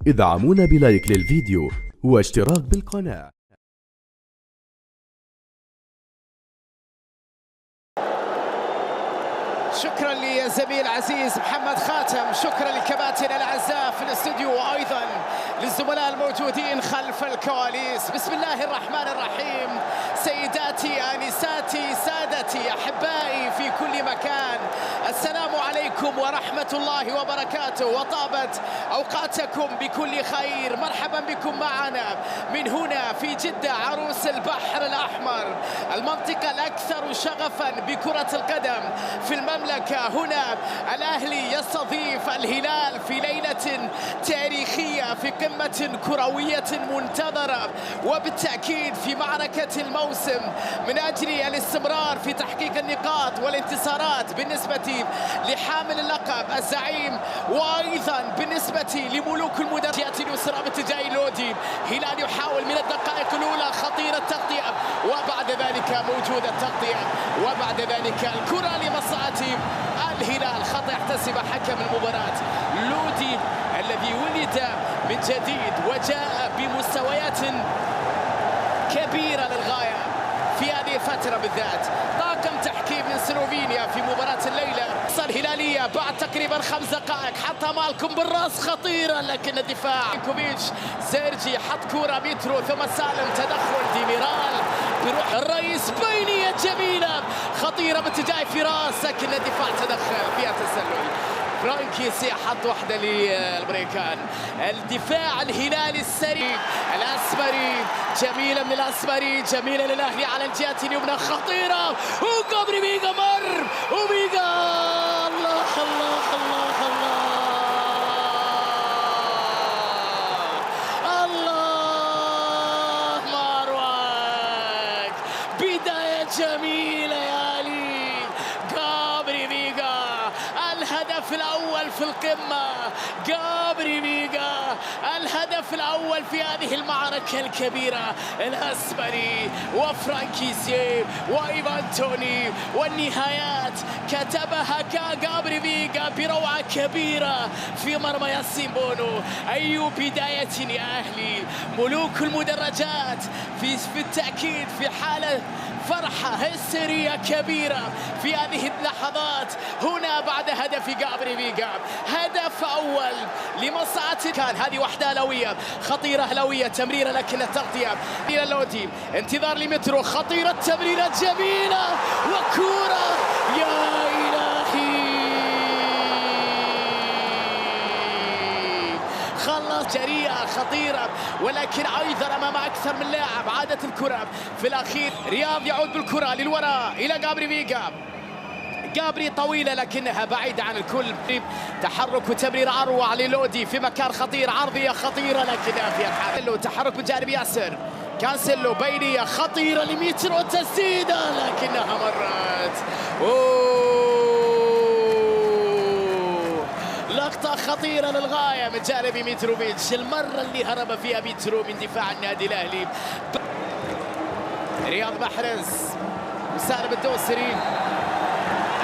ادعمونا بلايك للفيديو واشتراك بالقناة. شكرا لزميل عزيز محمد خاتم، شكرا للكباتن الاعزاء في الاستوديو وايضا للزملاء الموجودين خلف الكواليس. بسم الله الرحمن الرحيم. سيداتي انساتي سادتي احبائي في كل مكان، السلام عليكم ورحمه الله وبركاته، وطابت اوقاتكم بكل خير. مرحبا بكم معنا من هنا في جده عروس البحر الاحمر، المنطقه الاكثر شغفا بكره القدم في المملكه. هنا الاهلي يستضيف الهلال في ليله تاريخيه، في قمه كرويه منتظره، وبالتاكيد في معركه الموسم من اجل الاستمرار في تحقيق النقاط والانتصارات بالنسبه لحامل اللقب الزعيم، وايضا بالنسبه لملوك المدرب. ياتي اليسرى باتجاه لودي، هلال يحاول من الدقائق الاولى خطير التغطيه، وبعد ذلك موجود التغطيه، وبعد ذلك الكره لمصلحه الهلال. خطأ يحتسب حكم المباراة لودي الذي ولد من جديد وجاء بمستويات كبيرة للغاية في هذه الفترة بالذات. طاقم تحكيم من سلوفينيا في مباراة الليلة. الهلالية بعد تقريبا 5 دقائق حط مالكم بالراس خطيرة، لكن الدفاع كوفيتش سيرجي حط كورة مترو ثم سالم، تدخل ديميرال بروح الرئيس، بينية جميلة خطيرة باتجاه فراس، لكن الدفاع تدخل فيها تسلل. فرانكيسي حط واحدة للبريكان. الدفاع الهلالي السريع الأسمري، جميلة من الأسمري، جميلة للأهلي على الجهة اليمنى خطيرة، وكوبري ميغا مر وميغا. الله الله الله الله الله ماروك، بداية جميلة يا علي. كوبري ميغا الهدف الأول في القمة، كوبري ميغا الهدف الأول في هذه المعركة الكبيرة. الأسمري وفرانكيسي وإيفان توني، والنهايات كتبها كوبري ميغا بروعة كبيرة في مرمى ياسين بونو. أي بداية يا أهلي، ملوك المدرجات في التأكيد في حالة فرحة هستيرية كبيرة في هذه اللحظات. هنا بعد هدف كوبري ميغا، هدف أول لمصلحة. كان هذه واحدة أهلاوية خطيرة، أهلاوية تمريرة لكن التغطية إلى لودي، انتظار لمترو، خطيرة تمريرة جميلة وكورة يا إلهي. خلص جريئة خطيرة، ولكن أيضا أمام أكثر من لاعب. عادت الكرة في الأخير، رياض يعود بالكرة للوراء إلى كوبري ميغا. كوبري طويلة لكنها بعيدة عن الكل. تحرك وتمرير أروع للودي في مكان خطير، عرضية خطيرة لكنها في الحال. تحرك من جانب ياسر، كانسيلو بينية خطيرة لميترو، تسديدة لكنها مرت. لقطة خطيرة للغاية من جانب ميتروفيتش، المرة اللي هرب فيها ميترو من دفاع النادي الأهلي. رياض محرز وسالم الدوسري،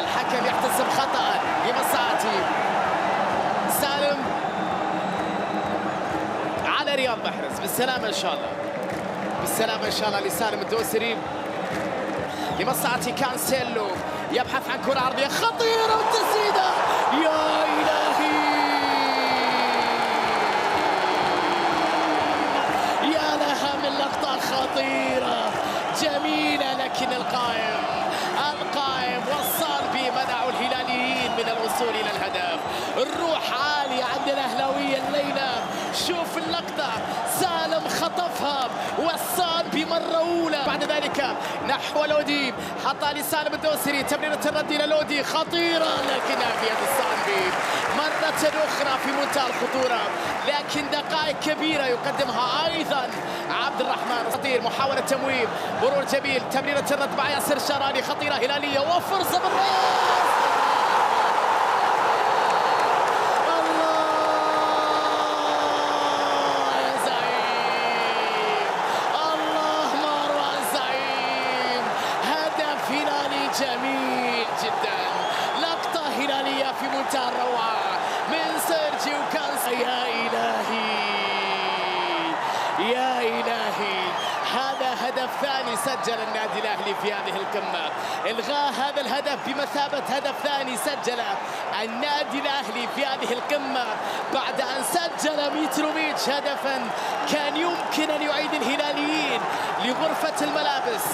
الحكم يحتسب خطأ لمصلحة سالم على رياض محرز. بالسلامة إن شاء الله، بالسلامة إن شاء الله لسالم الدوسري. لمصلحة كانسيلو يبحث عن كرة عرضية خطيرة والتسديدة يا إلهي، يا لها من لقطة خطيرة جميلة، لكن القائم والصالبي منعوا الهلاليين من الوصول إلى الهدف. الروح عالية عند الأهلاوية الليلة. شوف اللقطة، سالم خطفها والصالبي مرة أولى، بعد ذلك نحو لودي، حطها لسالم الدوسري، تمريرة الرد إلى لودي خطيرة لكنها في يد الصالبي مرة أخرى في منتهى الخطورة، لكن دقائق كبيرة يقدمها أيضا عبد الرحمن. خطير، محاولة تمويل، مرور جميل، تمريرة الرد مع ياسر شراني خطيرة هلالية وفرصة بالراس. جميل جدا، لقطة هلالية في منتهى الروعة من سيرجي وكانسيلو. يا إلهي يا إلهي، هذا هدف ثاني سجل النادي الأهلي في هذه القمة. إلغاء هذا الهدف بمثابة هدف ثاني سجله النادي الأهلي في هذه القمة بعد أن سجل ميتروفيتش هدفا كان يمكن أن يعيد الهلاليين لغرفة الملابس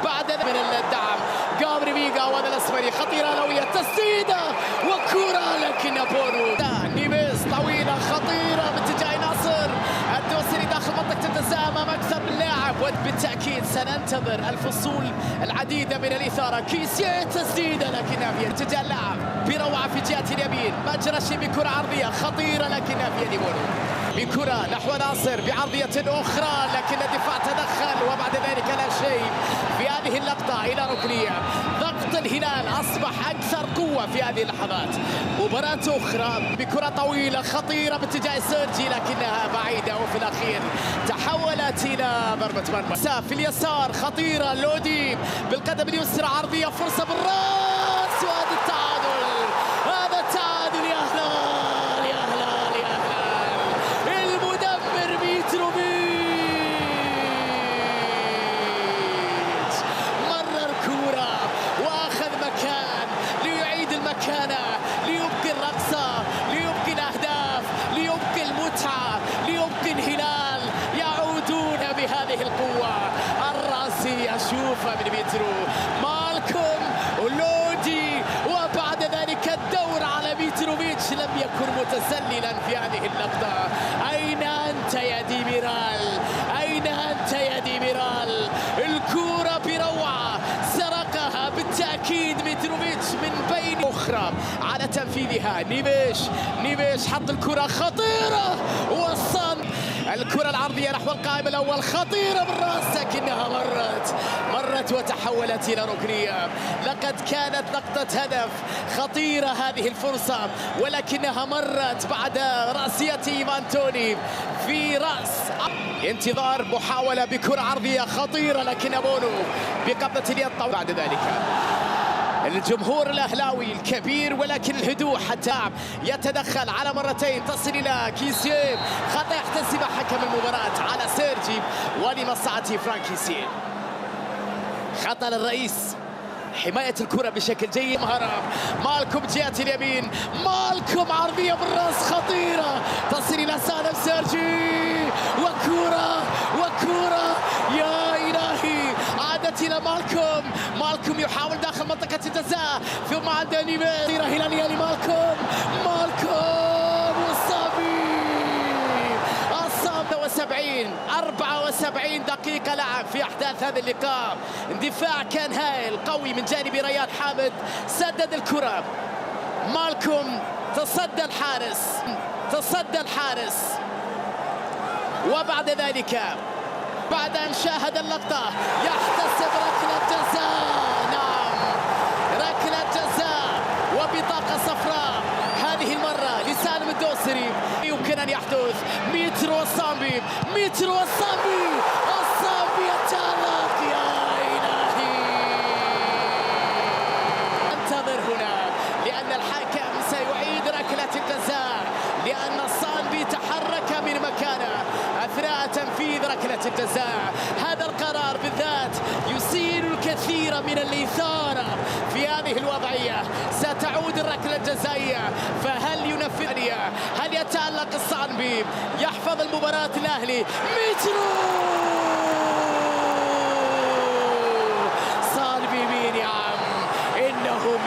بعد من الدعم. جابري فيغا وهذا الأسمري خطيرة لوية تسديدة وكرة لكن بونو نيفيز طويلة خطيرة باتجاه ناصر الدوسري داخل منطقة الجزاء أمام أكثر من لاعب، وبالتأكيد سننتظر الفصول العديدة من الإثارة. كيسيه تسديدة لكنها في اتجاه اللاعب بروعة في جهة اليمين، ماجراشي بكرة عرضية خطيرة لكنها في يد بونو. بكرة نحو ناصر بعرضية أخرى لكن الدفاع تدخل وبعد ذلك لا شيء في هذه اللقطة إلى ركنية. ضغط الهلال أصبح أكثر قوة في هذه اللحظات. مباراة أخرى بكرة طويلة خطيرة باتجاه سيرجي لكنها بعيدة وفي الأخير تحولت إلى ضربة مرمى. في اليسار خطيرة لودي بالقدم اليسرى عرضية فرصة بالراس وهذا التعادل. هذا التعادل يا هلال يا هلال يا هلال. المدمر ميتروفيتش مرر كورة واخذ مكان ليعيد المكانة، ليبقي الرقصة، ليبقي الأهداف، ليبقي المتعة، ليبقي الهلال يعودون بهذه القوة. الراسي أشوفها من ميترو مالكم ولودي وبعد ذلك الدور على ميتروفيتش لم يكن متسللا في هذه اللقطة. أين أنت يا ديميرال؟ أين أنت يا ديميرال؟ الكورة بروعة سرقها بالتأكيد ميتروفيتش من بين أخرى على تنفيذها. نيفيش حط الكرة خطيرة وصل الكرة العرضية نحو القائم الأول خطيرة بالراس لكنها مرت وتحولت إلى ركنية. لقد كانت لقطة هدف خطيرة هذه الفرصة ولكنها مرت بعد رأسية إيفان توني في رأس. انتظار محاولة بكرة عرضية خطيرة لكن بونو بقبضة اليد. بعد ذلك الجمهور الأهلاوي الكبير ولكن الهدوء حتى يتدخل على مرتين تصل إلى كيسيه. خطأ يحتسب حكم المباراة على سيرجي ولمصلحة فرانك كيسيه. خطأ للرئيس حماية الكرة بشكل جيد. مهرب مالكم جهة اليمين، مالكم عرضية بالراس خطيرة تصل إلى سالم سيرجي وكرة يا إلهي عادت إلى مالكم يحاول داخل منطقة الجزاء ثم عند نيفيز هلالية لمالكم والصابي 74 دقيقة لعب في أحداث هذا اللقاء. اندفاع كان هائل قوي من جانب ريان حامد، سدد الكرة مالكم تصدى الحارس وبعد ذلك بعد أن شاهد اللقطة يحتسب ركلة جزاء. نعم ركلة جزاء وبطاقة صفراء هذه المرة لسالم الدوسري. يمكن أن يحدث ميترو الصامبي يتألق يا إلهي. انتظر هنا لأن الحكم سيعيد ركلة الجزاء لأن الصامبي تحرك من مكانه أثناء تنفيذ ركلة الجزاء. هذا القرار بالذات يثير الكثير من الإثارة في هذه الوضعية. ستعود الركلة الجزائية فهل ينفذ؟ هل يتألق الصامبي يحفظ المباراة الأهلي؟ ميترو صامبي مين يا عم؟ إنه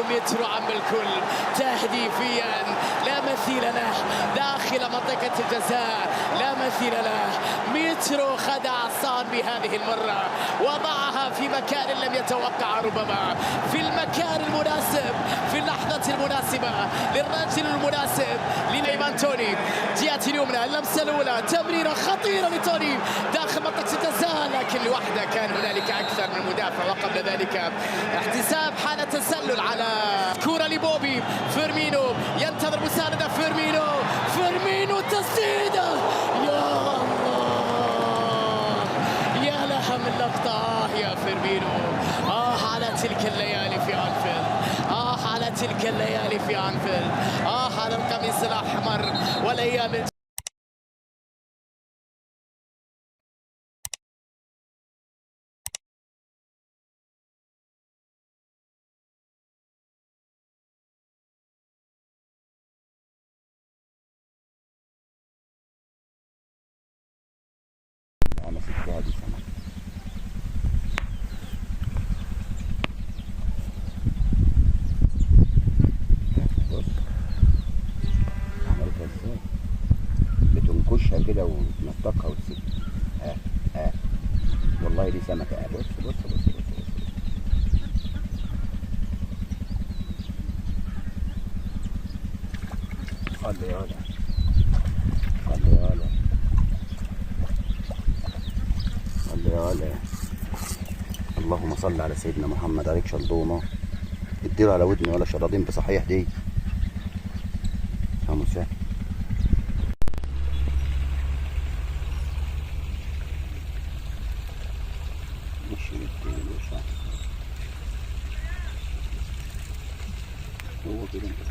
مترو عم الكل تهديفيا لا مثيل له داخل منطقة الجزاء، لا مثيل له. مترو خدع صامبي هذه المرة وضعها في مكان لم يتوقع، ربما في المكان المناسب في اللحظة المناسبة للرجل المناسب لإيفان توني. جهة اليمنى اللمسة الأولى تمريرة خطيرة لتوني داخل منطقة الجزاء لكن لوحده كان هنالك أكثر من مدافع. وقبل ذلك احتساب حالة تسلل على كرة لبوبي فيرمينو ينتظر مساندة فيرمينو تسديدة يا الله يا لها من لقطة يا فيرمينو. على تلك الليالي في أنفيلد على القميص الأحمر والأيام ادي سمك. بص عملتها ازاي، بتنكشها كده وتنطقها وتسيبها. والله دي سمكة. بص بص بص بص بص. خلي يالا خلي يالا خلي يالا. اللهم صل على سيدنا محمد. عليك شلضومة اديله على ودني ولا شراطين بصحيح دي. مساء مش هو كده انت